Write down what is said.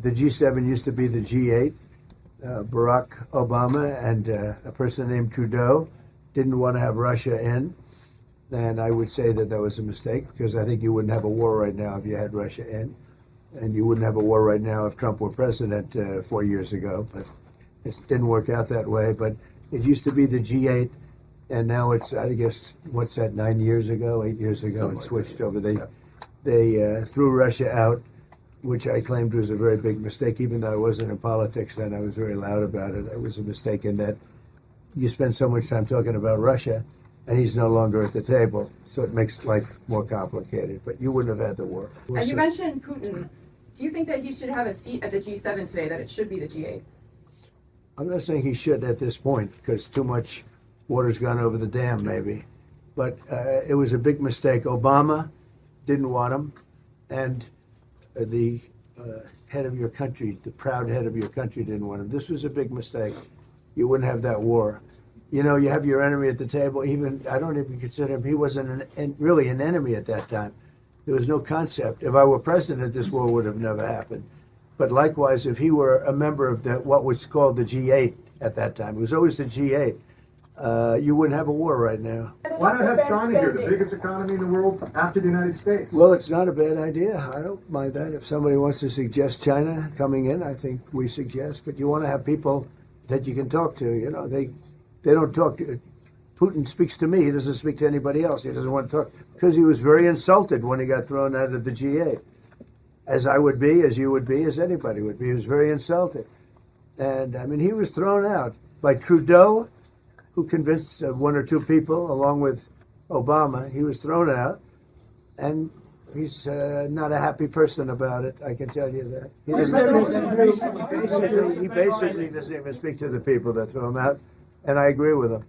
The G7 used to be the G8. Barack Obama and a person named Trudeau didn't want to have Russia in. And I would say that that was a mistake, because I think you wouldn't have a war right now if you had Russia in. And you wouldn't have a war right now if Trump were president 4 years ago. But it didn't work out that way. But it used to be the G8, and now it's, I guess, what's that, 9 years ago, 8 years ago, it switched over. They threw Russia out, which I claimed was a very big mistake. Even though I wasn't in politics then, I was very loud about it. It was a mistake in that you spend so much time talking about Russia, and he's no longer at the table, so it makes life more complicated. But you wouldn't have had the war. As you mentioned Putin, do you think that he should have a seat at the G7 today, that it should be the G8? I'm not saying he should at this point, because too much water's gone over the dam, maybe. But it was a big mistake. Obama didn't want him, and the head of your country, the proud head of your country, didn't want him. This was a big mistake. You wouldn't have that war. You know, you have your enemy at the table. Even, I don't even consider him, he wasn't really an enemy at that time. There was no concept. If I were president, this war would have never happened. But likewise, if he were a member of what was called the G8 at that time, it was always the G8, you wouldn't have a war right now. Why not have China here, the biggest economy in the world after the United States? Well, it's not a bad idea. I don't mind that. If somebody wants to suggest China coming in, I think we suggest. But you want to have people that you can talk to. You know, they don't talk to. Putin speaks to me. He doesn't speak to anybody else. He doesn't want to talk, because he was very insulted when he got thrown out of the G8. As I would be, as you would be, as anybody would be. He was very insulted. And, I mean, he was thrown out by Trudeau, who convinced one or two people, along with Obama. He was thrown out, and he's not a happy person about it, I can tell you that. He basically doesn't even speak to the people that threw him out, and I agree with him.